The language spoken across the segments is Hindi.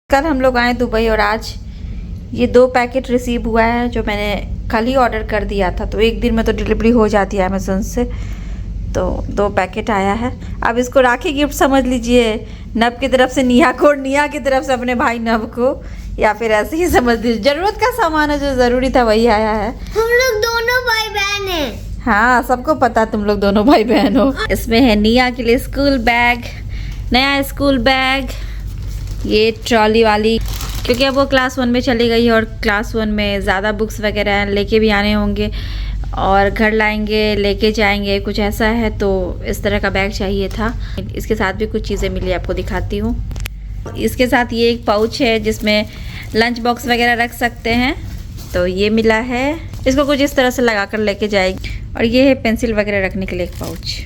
कल हम लोग आए दुबई और आज ये 2 पैकेट रिसीव हुआ है जो मैंने कल ही ऑर्डर कर दिया था। तो एक दिन में तो डिलीवरी हो जाती है अमेज़न से। तो 2 पैकेट आया है। अब इसको राखी गिफ्ट समझ लीजिए, नब की तरफ से निया को, निया की तरफ से अपने भाई नब को, या फिर ऐसे ही समझ लीजिए ज़रूरत का सामान है, जो ज़रूरी था वही आया है। हम लोग दोनों भाई बहन हैं। हाँ, सबको पता तुम लोग दोनों भाई बहन हो। इसमें है निया के लिए स्कूल बैग, नया स्कूल बैग, ये ट्रॉली वाली, क्योंकि अब वो क्लास 1 में चली गई है और क्लास 1 में ज़्यादा बुक्स वगैरह लेके भी आने होंगे और घर लाएंगे, लेके जाएंगे, कुछ ऐसा है। तो इस तरह का बैग चाहिए था। इसके साथ भी कुछ चीज़ें मिली, आपको दिखाती हूँ। इसके साथ ये एक पाउच है जिसमें लंच बॉक्स वगैरह रख सकते हैं, तो ये मिला है। इसको कुछ इस तरह से लगा कर लेके जाएगी। और ये है पेंसिल वगैरह रखने के लिए एक पाउच।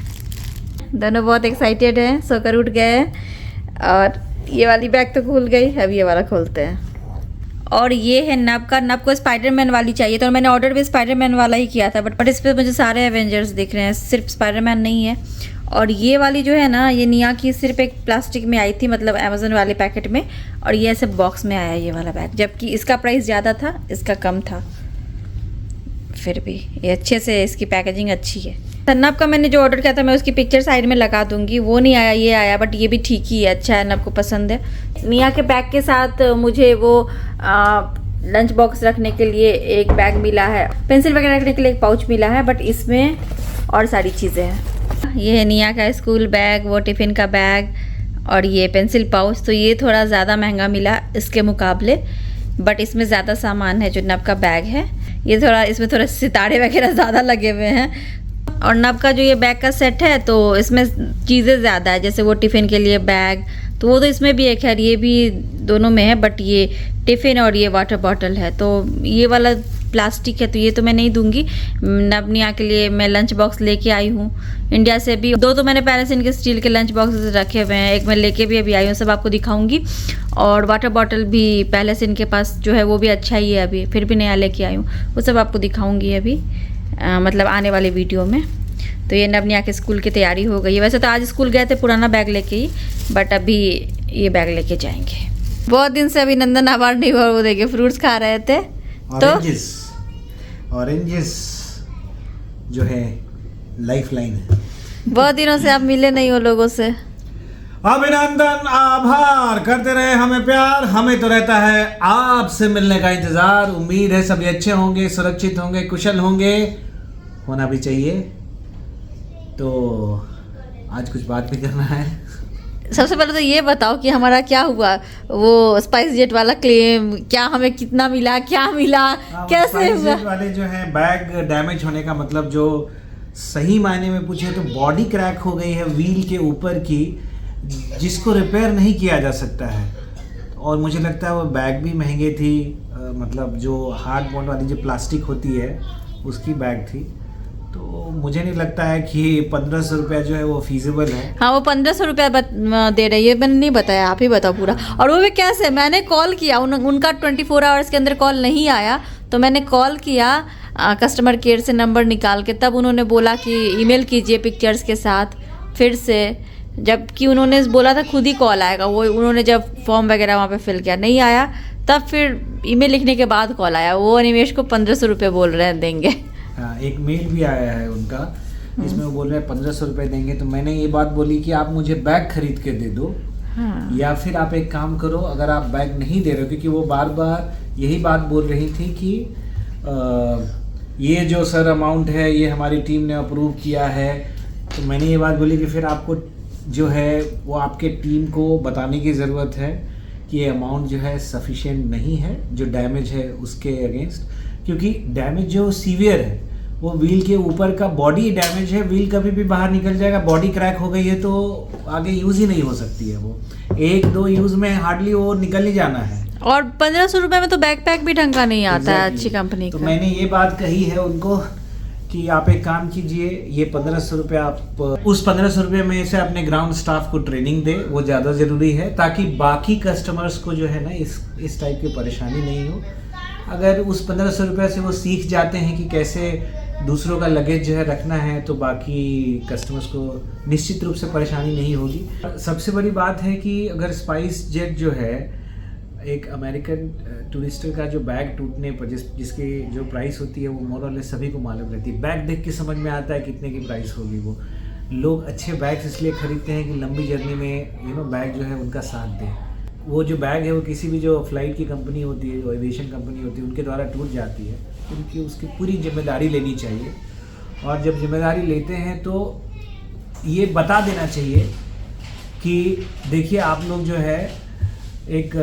दोनों बहुत एक्साइटेड हैं, सोकर उठ गए हैं। और ये वाली बैग तो खुल गई, अब ये वाला खोलते हैं। और ये है नब का, नब को स्पाइडरमैन वाली चाहिए, तो मैंने ऑर्डर भी स्पाइडरमैन वाला ही किया था। बट इस पर मुझे सारे एवेंजर्स दिख रहे हैं, सिर्फ स्पाइडरमैन नहीं है। और ये वाली जो है ना, ये निया की सिर्फ एक प्लास्टिक में आई थी, मतलब अमेज़न वाले पैकेट में। और ये ऐसे बॉक्स में आया ये वाला बैग, जबकि इसका प्राइस ज़्यादा था, इसका कम था। फिर भी ये अच्छे से, इसकी पैकेजिंग अच्छी है। नब का मैंने जो ऑर्डर किया था, मैं उसकी पिक्चर साइड में लगा दूंगी। वो नहीं आया, ये आया, बट ये भी ठीक ही है, अच्छा है, नब को पसंद है। निया के बैग के साथ मुझे वो लंच बॉक्स रखने के लिए एक बैग मिला है, पेंसिल वगैरह रखने के लिए एक पाउच मिला है, बट इसमें और सारी चीज़ें हैं। ये है निया का स्कूल बैग, वो टिफ़िन का बैग, और ये पेंसिल पाउच। तो ये थोड़ा ज़्यादा महंगा मिला इसके मुकाबले, बट इसमें ज़्यादा सामान है। जो नब का बैग है, ये थोड़ा, इसमें थोड़ा सितारे वगैरह ज़्यादा लगे हुए हैं। और नब का जो ये बैग का सेट है, तो इसमें चीज़ें ज़्यादा है, जैसे वो टिफ़िन के लिए बैग, तो वो तो इसमें भी है, खैर ये भी दोनों में है। बट ये टिफ़िन और ये वाटर बॉटल है, तो ये वाला प्लास्टिक है, तो ये तो मैं नहीं दूंगी। नब निया के लिए मैं लंच बॉक्स लेके आई हूँ इंडिया से भी। 2 तो मैंने पहले से इनके स्टील के लंच बॉक्स रखे हुए हैं, एक मैं लेके भी अभी आई हूँ, सब आपको दिखाऊंगी। और वाटर बॉटल भी पहले से इनके पास जो है वो भी अच्छा ही है, अभी फिर भी नया लेके आई हूँ, वो सब आपको दिखाऊंगी अभी, मतलब आने वाले वीडियो में। तो ये नब निया के स्कूल की तैयारी हो गई है। वैसे तो आज स्कूल गए थे पुराना बैग लेके ही, बट अभी ये बैग लेके जाएंगे। बहुत दिन से अभिनंदन अवार्ड नहीं हुआ, वो देखिए फ्रूट्स खा रहे थे। तो ऑरेंजेस जो है लाइफ लाइन है। बहुत दिनों से आप मिले नहीं हो लोगों से। अभिनंदन, आभार, करते रहे हमें प्यार, हमें तो रहता है आपसे मिलने का इंतजार। उम्मीद है सभी अच्छे होंगे, सुरक्षित होंगे, कुशल होंगे, होना भी चाहिए। तो आज कुछ बात भी करना है। सबसे पहले तो ये बताओ कि हमारा क्या हुआ, वो स्पाइस जेट वाला क्लेम, क्या हमें कितना मिला, क्या मिला, कैसे हुआ? वाले जो है बैग डैमेज होने का मतलब, जो सही मायने में पूछे तो बॉडी क्रैक हो गई है व्हील के ऊपर की, जिसको रिपेयर नहीं किया जा सकता है। और मुझे लगता है वो बैग भी महंगे थी, मतलब जो हार्ड बॉन्ड वाली जो प्लास्टिक होती है उसकी बैग थी। तो मुझे नहीं लगता है कि 1500 रुपया जो है वो फीजिबल है। हाँ, वो 1500 रुपया दे रही है, मैंने नहीं बताया, आप ही बताओ पूरा। और वो भी कैसे, मैंने कॉल किया, उनका 24 आवर्स के अंदर कॉल नहीं आया, तो मैंने कॉल किया कस्टमर केयर से नंबर निकाल के, तब उन्होंने बोला कि ईमेल कीजिए पिक्चर्स के साथ फिर से, जबकि उन्होंने बोला था खुद ही कॉल आएगा। वो उन्होंने जब फॉर्म वगैरह वहाँ पे फिल किया, नहीं आया, तब फिर ईमेल लिखने के बाद कॉल आया। वो अनिमेश को 1500 रुपये बोल रहे हैं देंगे। हाँ, एक मेल भी आया है उनका, इसमें वो बोल रहे हैं 1500 रुपये देंगे। तो मैंने ये बात बोली कि आप मुझे बैग खरीद के दे दो। हाँ। या फिर आप एक काम करो, अगर आप बैग नहीं दे रहे हो, क्योंकि वो बार बार यही बात बोल रही थी कि ये जो सर अमाउंट है ये हमारी टीम ने अप्रूव किया है। तो मैंने ये बात बोली कि फिर आपको जो है वो आपके टीम को बताने की ज़रूरत है कि ये अमाउंट जो है सफिशिएंट नहीं है, जो डैमेज है उसके अगेंस्ट। क्योंकि डैमेज जो सीवियर है वो व्हील के ऊपर का बॉडी डैमेज है, व्हील कभी भी बाहर निकल जाएगा। बॉडी क्रैक हो गई है तो आगे यूज़ ही नहीं हो सकती है, वो 1-2 यूज़ में हार्डली वो निकल ही जाना है। और 1500 रुपये में तो बैकपैक भी ढंग का नहीं आता है अच्छी कंपनी का। तो मैंने ये बात कही है उनको कि आप एक काम कीजिए, ये 1500 रुपये आप उस 1500 रुपये में से अपने ग्राउंड स्टाफ को ट्रेनिंग दे, वो ज़्यादा ज़रूरी है, ताकि बाकी कस्टमर्स को जो है ना इस टाइप की परेशानी नहीं हो। अगर उस 1500 रुपये से वो सीख जाते हैं कि कैसे दूसरों का लगेज जो है रखना है, तो बाकी कस्टमर्स को निश्चित रूप से परेशानी नहीं होगी। सबसे बड़ी बात है कि अगर स्पाइस जेट जो है एक अमेरिकन टूरिस्टर का जो बैग टूटने पर जिसकी जो प्राइस होती है वो मोर और लेस सभी को मालूम रहती है। बैग देख के समझ में आता है कितने की प्राइस होगी। वो लोग अच्छे बैग्स इसलिए खरीदते हैं कि लंबी जर्नी में बैग जो है उनका साथ दे। वो जो बैग है वो किसी भी जो फ्लाइट की कंपनी होती है, जो एविएशन कंपनी होती है, उनके द्वारा टूट जाती है, उनकी उसकी पूरी जिम्मेदारी लेनी चाहिए। और जब जिम्मेदारी लेते हैं तो ये बता देना चाहिए कि देखिए आप लोग जो है एक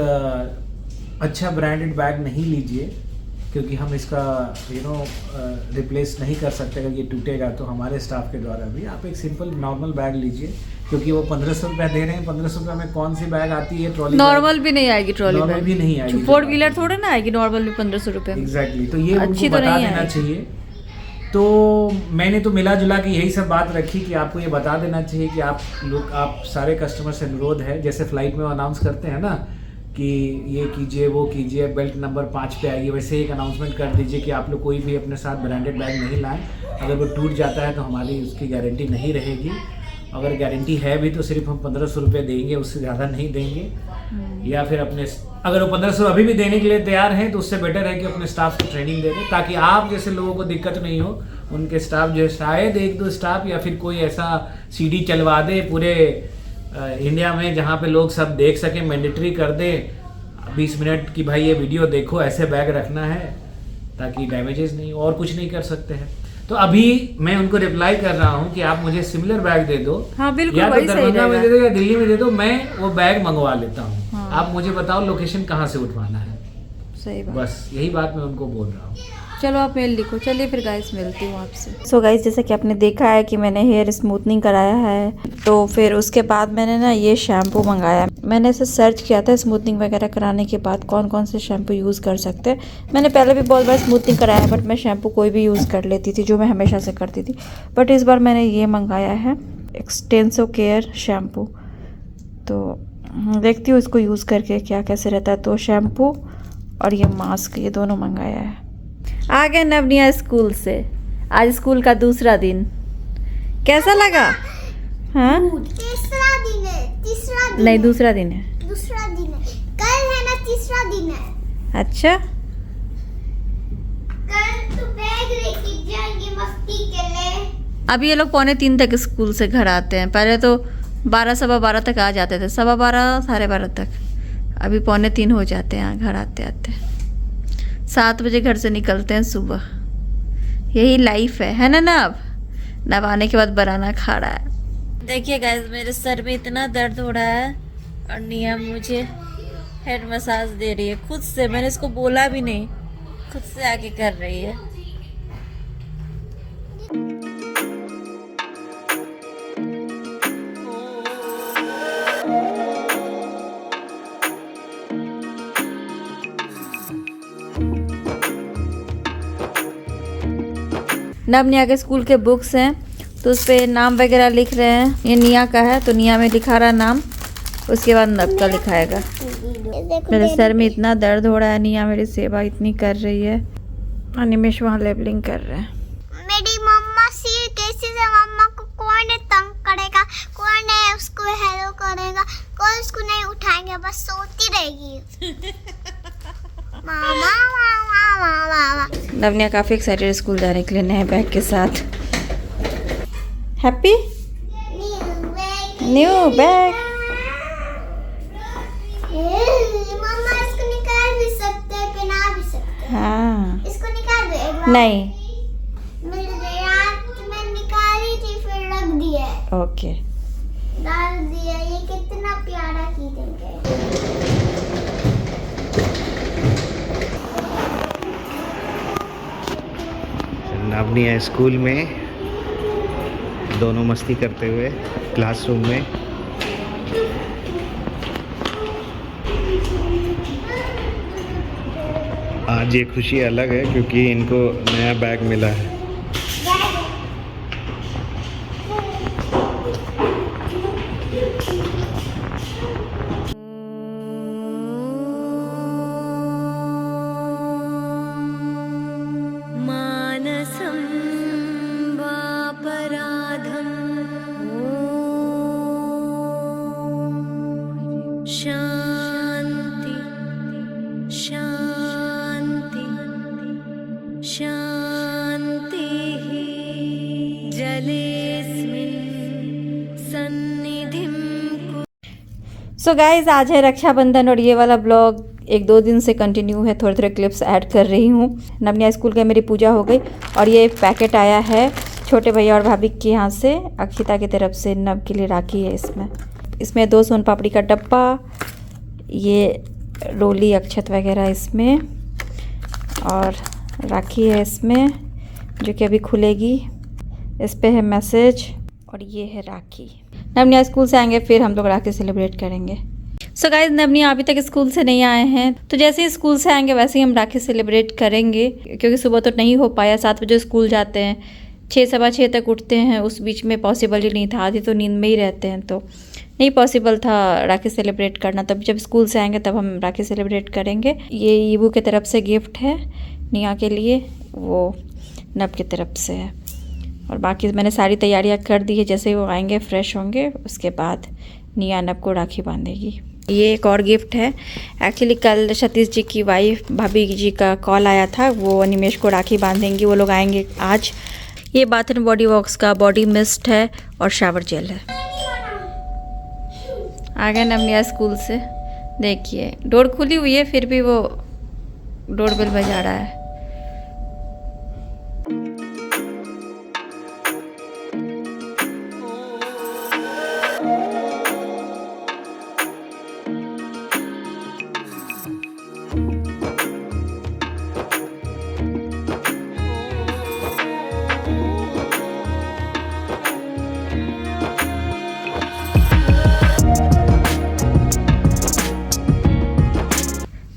अच्छा ब्रांडेड बैग नहीं लीजिए, क्योंकि हम इसका रिप्लेस नहीं कर सकते। अगर ये टूटेगा तो हमारे स्टाफ के द्वारा भी आप एक सिंपल नॉर्मल बैग लीजिए, क्योंकि वो 1500 रुपये दे रहे हैं। 1500 रुपये में कौन सी बैग आती है? ट्रॉली नॉर्मल भी नहीं आएगी, ट्रॉली नॉर्मल भी नहीं आएगी, 4 व्हीलर थोड़े ना आएगी नॉर्मल में 1500 रुपये में। एग्जैक्टली, तो ये अच्छी उनको तो बता नहीं देना आएगी। चाहिए। तो मैंने तो मिला जुला के यही सब बात रखी कि आपको ये बता देना चाहिए कि आप सारे कस्टमर से अनुरोध है, जैसे फ्लाइट में वो अनाउंस करते हैं ना कि ये कीजिए वो कीजिए, बेल्ट नंबर 5 पे आएगी, वैसे एक अनाउंसमेंट कर दीजिए कि आप लोग कोई भी अपने साथ ब्रांडेड बैग नहीं लाएं। अगर वो टूट जाता है तो हमारी उसकी गारंटी नहीं रहेगी। अगर गारंटी है भी तो सिर्फ हम 1500 रुपये देंगे, उससे ज़्यादा नहीं देंगे। या फिर अगर वो 1500 अभी भी देने के लिए तैयार हैं तो उससे बेटर है कि अपने स्टाफ को ट्रेनिंग दे दें, ताकि आप जैसे लोगों को दिक्कत नहीं हो। उनके स्टाफ जो है, शायद 1-2 स्टाफ या फिर कोई ऐसा सीडी चलवा दे पूरे इंडिया में जहाँ पे लोग सब देख सकें, मैंडेटरी कर दे 20 मिनट की, भाई ये वीडियो देखो, ऐसे बैग रखना है, ताकि डैमेजेस नहीं, और कुछ नहीं कर सकते हैं। तो अभी मैं उनको रिप्लाई कर रहा हूँ कि आप मुझे सिमिलर बैग दे दो। हाँ बिल्कुल, या तो वही सही दरभंगा में रहेगा। दे दो या दिल्ली में दे दो, मैं वो बैग मंगवा लेता हूँ। हाँ। आप मुझे बताओ लोकेशन कहाँ से उठवाना है, सही बात। बस यही बात मैं उनको बोल रहा हूँ। चलो आप मेल लिखो। चलिए फिर गाइस मिलती हूँ आपसे। सो गाइस, जैसे कि आपने देखा है कि मैंने हेयर स्मूथनिंग कराया है, तो फिर उसके बाद मैंने ना ये शैम्पू मंगाया। मैंने इसे सर्च किया था स्मूथनिंग वगैरह कराने के बाद कौन कौन से शैम्पू यूज़ कर सकते हैं। मैंने पहले भी बहुत बार स्मूथनिंग कराया है, बट मैं शैम्पू कोई भी यूज़ कर लेती थी, जो मैं हमेशा से करती थी। बट इस बार मैंने ये मंगाया है एक्सटेंसो केयर शैम्पू। तो देखती हूँ इसको यूज़ करके क्या कैसे रहता है। तो शैम्पू और ये मास्क, ये दोनों मंगाया है। आ गए नवनिया स्कूल से। आज स्कूल का दूसरा दिन, कैसा लगा? हाँ तीसरा दिन है, तीसरा दिन नहीं, है, दूसरा दिन है। दूसरा दिन है, कल है ना तीसरा दिन है। अच्छा, कल तो बैग लेके जाएंगे मस्ती के लिए। अब ये लोग 2:45 तक स्कूल से घर आते हैं। पहले तो 12 सवा 12 तक आ जाते थे, 12:15 12:30 तक। अभी 2:45 हो जाते हैं घर आते आते। 7 बजे घर से निकलते हैं सुबह। यही लाइफ है ना नव? नव आने के बाद बनाना खा रहा है। देखिए गाइस, मेरे सर में इतना दर्द हो रहा है और निया मुझे हेड मसाज दे रही है खुद से। मैंने इसको बोला भी नहीं, खुद से आके कर रही है। नव निया के स्कूल के बुक्स हैं, तो उस पर नाम वगैरह लिख रहे हैं। ये निया का है तो निया में लिखा रहा नाम, उसके बाद नव का लिखाएगा। मेरे सर में इतना दर्द हो रहा है, निया मेरी सेवा इतनी कर रही है। अनिमेश वहाँ लेबलिंग कर रहे हैं। मेरी मम्मा सी कैसे से मम्मा को कौन तंग करेगा, कौन है उसको हेलो करेगा, कोई उसको नहीं उठाएंगे, बस सोती रहेगी। मामा मामा मामा। नवनिया काफ़ी एक्साइटेड स्कूल जाने के लिए नए बैग के साथ। Happy new bag. मम्मा इसको निकाल भी सकते हैं, पहना भी सकते हैं। हाँ, इसको निकाल दो एक बार। नहीं, मेरे रात में निकाली थी फिर रख दिया है, ओके। डाल दिया। ये कितना प्यारा की देंगे। नवनिया स्कूल में दोनों मस्ती करते हुए क्लासरूम में। आज ये खुशी अलग है क्योंकि इनको नया बैग मिला है। मानसं वापराधं शान्ति सो गाइज आज है रक्षाबंधन और ये वाला ब्लॉग 1-2 दिन से कंटिन्यू है, थोड़े थोड़े क्लिप्स ऐड कर रही हूँ। नवनिया स्कूल का मेरी पूजा हो गई और ये पैकेट आया है छोटे भैया और भाभी के यहाँ से, अक्षिता की तरफ से। नव के लिए राखी है इसमें 2 सोन पापड़ी का डब्बा, ये रोली अक्षत वगैरह इसमें, और राखी है इसमें जो कि अभी खुलेगी। इस पे है मैसेज और ये है राखी। नवनिया स्कूल से आएंगे फिर हम लोग राखी सेलिब्रेट करेंगे। सो गाइज नवनिया अभी तक स्कूल से नहीं आए हैं, तो जैसे ही स्कूल से आएंगे वैसे ही हम राखी सेलिब्रेट करेंगे, क्योंकि सुबह तो नहीं हो पाया। 7 बजे स्कूल जाते हैं, 6-6:15 तक उठते हैं, उस बीच में पॉसिबल ही नहीं था, आधी तो नींद में ही रहते हैं, तो नहीं पॉसिबल था राखी सेलिब्रेट करना। तब जब स्कूल से आएंगे तब हम राखी सेलिब्रेट करेंगे। ये ईबू की तरफ से गिफ्ट है निया के लिए, वो नब की तरफ से है। और बाकी मैंने सारी तैयारियां कर दी है, जैसे वो आएंगे फ्रेश होंगे उसके बाद निया नब को राखी बांधेगी। ये एक और गिफ्ट है। एक्चुअली कल सतीश जी की वाइफ भाभी जी का कॉल आया था, वो अनिमेश को राखी बांधेंगी, वो लोग आएंगे आज। ये बाथ एंड बॉडी वॉक्स का बॉडी मिस्ट है और शावर जेल है। आ गए नवनिया स्कूल से, देखिए डोर खुली हुई है फिर भी वो डोरबेल बजा रहा है।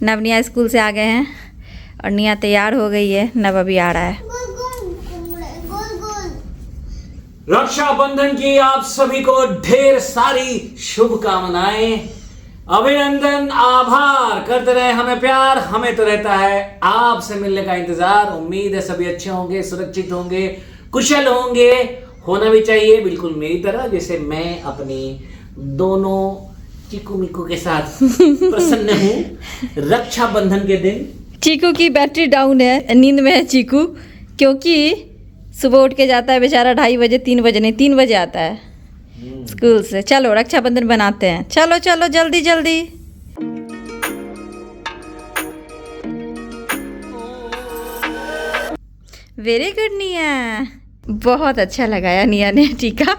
नवनिया स्कूल से आ गए हैं और निया तैयार हो गई है, नव अभी आ रहा है। रक्षाबंधन की आप सभी को ढेर सारी शुभकामनाएं, अभिनंदन, आभार। करते रहे हमें प्यार, हमें तो रहता है आपसे मिलने का इंतजार। उम्मीद है सभी अच्छे होंगे, सुरक्षित होंगे, कुशल होंगे, होना भी चाहिए बिल्कुल मेरी तरह, जैसे मैं अपनी दोनों चीकू मिकू के साथ प्रसन्न हूँ रक्षाबंधन के दिन। चीकू की बैटरी डाउन है, नींद में है चीकू, क्योंकि सुबह उठ के जाता है बेचारा 2:30 बजे, 3 बजे नहीं 3 बजे आता है स्कूल से। चलो रक्षाबंधन बनाते हैं, चलो चलो जल्दी जल्दी। वेरी गुड निया, बहुत अच्छा लगाया निया ने टीका,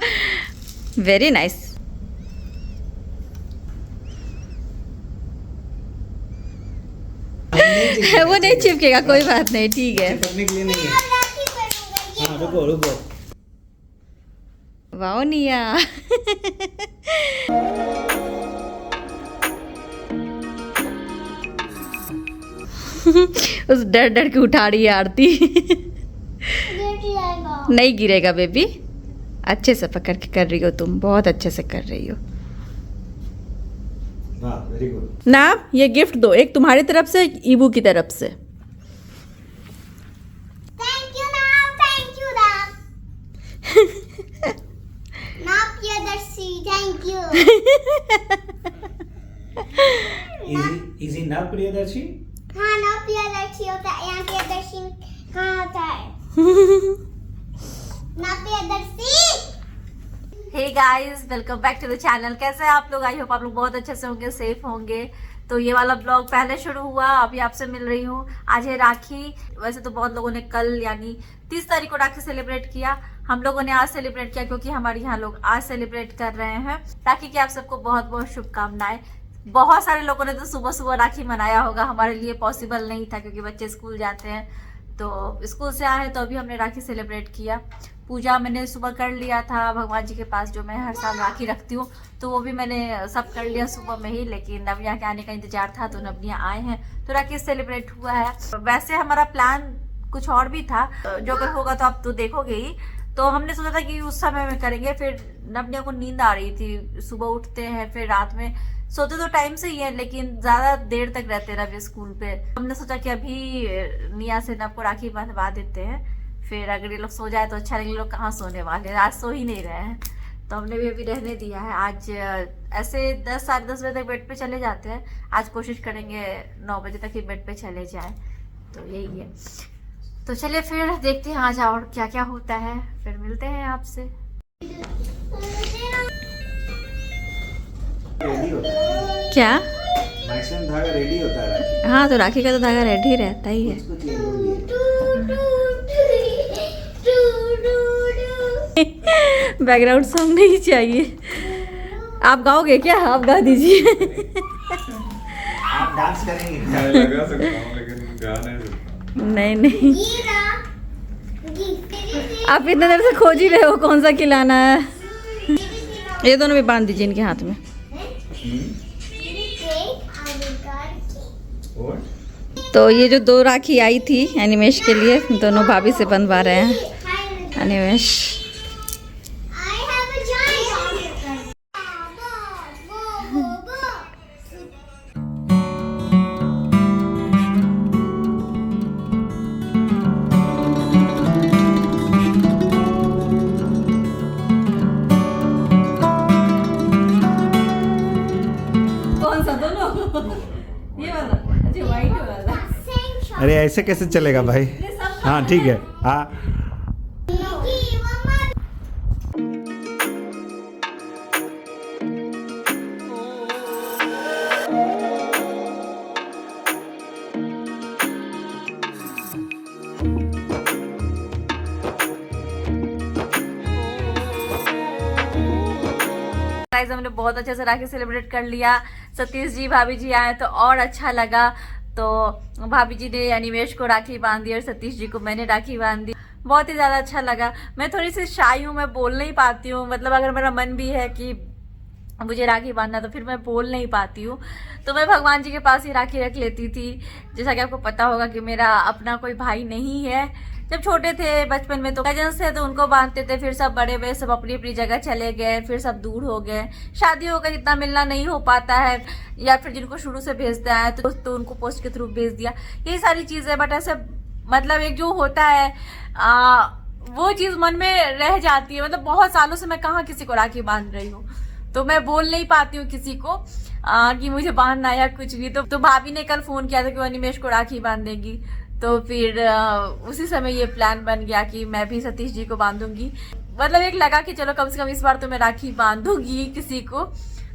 वेरी नाइस। वो नहीं चिपकेगा, कोई बात नहीं, ठीक है। करने के लिए नहीं है। हाँ, रुको रुको। वाओ निया उस डर डर के उठा रही है आरती। नहीं गिरेगा बेबी, अच्छे से पकड़ के कर रही हो तुम, बहुत अच्छे से कर रही हो। Very good. ना ये गिफ्ट दो, एक तुम्हारी तरफ से, एक ईबू की तरफ से। थैंक यू नाम प्रियदर्शी, थैंक यू। इजी ना प्रियदर्शी। हाँ ना प्रियदर्शी होता है, यहाँ प्रियदर्शी कहाँ होता है? ना Priyadarshi. Hey guys, welcome back to the channel. कैसे हैं आप लोग? आई होप आप लोग बहुत अच्छे से होंगे, सेफ होंगे। तो ये वाला ब्लॉग पहले शुरू हुआ, अभी आपसे मिल रही हूँ। आज है राखी। वैसे तो बहुत लोगों ने कल यानी 30 तारीख को राखी सेलिब्रेट किया, हम लोगों ने आज सेलिब्रेट किया क्योंकि हमारे यहाँ लोग आज सेलिब्रेट कर रहे हैं। राखी की आप सबको बहुत बहुत शुभकामनाएं। बहुत सारे लोगों ने तो सुबह सुबह राखी मनाया होगा, हमारे लिए पॉसिबल नहीं था क्योंकि बच्चे स्कूल जाते हैं, तो स्कूल से आए तो अभी हमने राखी सेलिब्रेट किया। पूजा मैंने सुबह कर लिया था भगवान जी के पास, जो मैं हर साल राखी रखती हूँ, तो वो भी मैंने सब कर लिया सुबह में ही। लेकिन नवनिया के आने का इंतजार था, तो नवनिया आए हैं तो राखी सेलिब्रेट हुआ है। वैसे हमारा प्लान कुछ और भी था, जो अगर होगा तो आप तो देखोगे ही। तो हमने सोचा था कि उस समय में करेंगे, फिर नवनिया को नींद आ रही थी, सुबह उठते हैं फिर रात में सोते तो टाइम से ही है, लेकिन ज्यादा देर तक रहते रहे स्कूल पे। हमने सोचा कि अभी निया से नव को राखी बंधवा देते हैं, फिर अगर ये लोग सो जाए तो अच्छा लगेगा। लोग कहाँ सोने वाले हैं, आज सो ही नहीं रहे हैं, तो हमने भी अभी रहने दिया है। आज ऐसे 10 साढ़े 10 बजे तक बेड पे चले जाते हैं, आज कोशिश करेंगे 9 बजे तक ही बेड पे चले जाए, तो यही है। तो चलिए फिर देखते हैं आज और क्या क्या होता है, फिर मिलते हैं आपसे। रेडी हो क्या? मैक्सिमम धागा रेडी होता है राखी। हाँ तो राखी का तो धागा रेडी रहता ही है। कुछ ये नहीं है। बैकग्राउंड सॉन्ग नहीं चाहिए। आप गाओगे क्या? आप गा दीजिए। आप डांस करेंगे? लगा सकता हूँ लेकिन गा नहीं सकता। नहीं नहीं, आप इतने देर से खोज ही रहे हो कौन सा खिलाना है। ये दोनों भी बांध दीजिए इनके हाथ में। और तो ये जो 2 राखी आई थी एनिमेश के लिए, दोनों भाभी से बंधवा रहे हैं एनिमेश। कौन सा? दोनों? ये वाला? अच्छा वाइट वाला। अरे ऐसे कैसे चलेगा भाई? हाँ ठीक है। हाँ गाइस हमने बहुत अच्छे से राखी सेलिब्रेट कर लिया। सतीश जी भाभी जी आए तो और अच्छा लगा। तो भाभी जी ने एनिमेश को राखी बांध दी और सतीश जी को मैंने राखी बांध दी। बहुत ही ज़्यादा अच्छा लगा। मैं थोड़ी सी शाई हूँ, मैं बोल नहीं पाती हूँ। मतलब अगर मेरा मन भी है कि मुझे राखी बांधना तो फिर मैं बोल नहीं पाती हूँ। तो मैं भगवान जी के पास ही राखी रख लेती थी। जैसा कि आपको पता होगा कि मेरा अपना कोई भाई नहीं है। जब छोटे थे बचपन में तो कजन्स थे तो उनको बांधते थे, फिर सब बड़े हुए, सब अपनी अपनी जगह चले गए, फिर सब दूर हो गए। शादी हो गई, इतना मिलना नहीं हो पाता है, या फिर जिनको शुरू से भेजता है तो उनको पोस्ट के थ्रू भेज दिया। यही सारी चीज़ें। बट ऐसे मतलब एक जो होता है वो चीज़ मन में रह जाती है। मतलब बहुत सालों से मैं कहाँ किसी को राखी बांध रही हूँ, तो मैं बोल नहीं पाती हूँ किसी को कि मुझे बांधना या कुछ भी। तो भाभी ने कल फोन किया था कि वो अनिमेश को राखी बांध देगी। तो फिर उसी समय ये प्लान बन गया कि मैं भी सतीश जी को बांधूंगी। मतलब एक लगा कि चलो कम से कम इस बार तो मैं राखी बांधूंगी किसी को।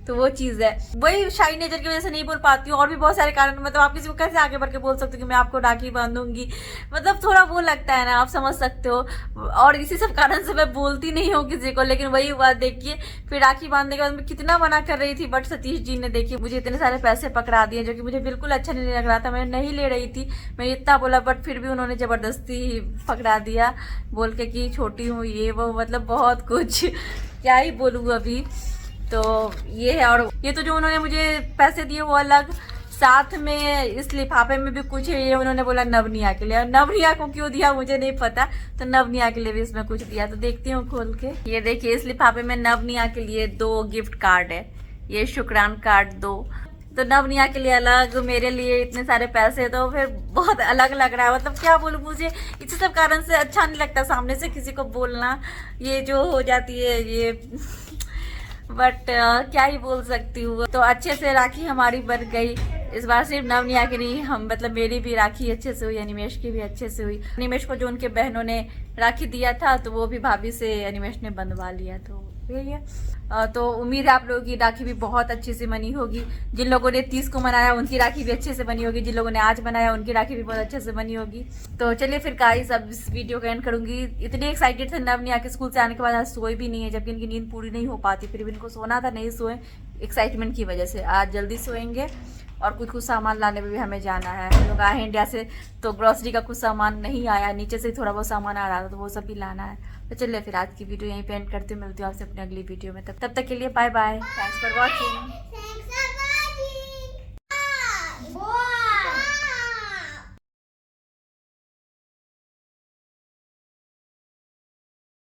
तो वो चीज़ है। वही शाई नेचर की वजह से नहीं बोल पाती हूँ। और भी बहुत सारे कारण। मतलब आप किसी को कैसे आगे बढ़ के बोल सकते हो कि मैं आपको राखी बांधूंगी। मतलब थोड़ा वो लगता है ना, आप समझ सकते हो। और इसी सब कारण से मैं बोलती नहीं हूँ किसी को। लेकिन वही हुआ, देखिए फिर राखी बांधने के बाद मैं कितना मना कर रही थी, बट सतीश जी ने देखिए मुझे इतने सारे पैसे पकड़ा दिए जो कि मुझे बिल्कुल अच्छा नहीं लग रहा था। मैं नहीं ले रही थी, मैं इतना बोला, बट फिर भी उन्होंने जबरदस्ती पकड़ा दिया बोल के कि छोटी हूँ ये वो। मतलब बहुत कुछ क्या ही बोलूँ अभी। तो ये है। और ये तो जो उन्होंने मुझे पैसे दिए वो अलग, साथ में इस लिफाफे में भी कुछ है। ये उन्होंने बोला नवनिया के लिए। नवनिया को क्यों दिया मुझे नहीं पता, तो नवनिया के लिए भी इसमें कुछ दिया। तो देखती हूँ खोल के। ये देखिए इस लिफाफे में नवनिया के लिए 2 गिफ्ट कार्ड है। ये शुक्रान कार्ड 2। तो नवनिया के लिए अलग, मेरे लिए इतने सारे पैसे, तो फिर बहुत अलग लग रहा है। मतलब क्या बोलूँ, मुझे इसी सब कारण से अच्छा नहीं लगता सामने से किसी को बोलना। ये जो हो जाती है ये बट क्या ही बोल सकती हूँ। तो अच्छे से राखी हमारी बन गई इस बार। सिर्फ नवनिया की नहीं, हम मतलब मेरी भी राखी अच्छे से हुई, अनिमेश की भी अच्छे से हुई। अनिमेश को जो उनके बहनों ने राखी दिया था तो वो भी भाभी से अनिमेश ने बंधवा लिया। तो यही है। तो उम्मीद है आप लोगों की राखी भी बहुत अच्छी से बनी होगी। जिन लोगों ने 30 को मनाया उनकी राखी भी अच्छे से बनी होगी। जिन लोगों ने आज बनाया उनकी राखी भी बहुत अच्छे से बनी होगी। तो चलिए फिर गाइस अब इस वीडियो का एंड करूंगी। इतने एक्साइटेड थे नवनिया के स्कूल से आने के बाद, आज सोए भी नहीं है, जबकि इनकी नींद पूरी नहीं हो पाती। फिर भी इनको सोना था, नहीं सोए एक्साइटमेंट की वजह से। आज जल्दी सोएंगे। और कुछ सामान लाने में भी हमें जाना है। हम लोग आए इंडिया से तो ग्रॉसरी का कुछ सामान नहीं आया, नीचे से थोड़ा बहुत सामान आ रहा था, तो वो सब भी लाना है। तो चलिए फिर आज की वीडियो यहीं पे एंड करती हूँ। मिलती हूँ आपसे अपनी अगली वीडियो में। तब तक के लिए bye bye. Thanks for watching.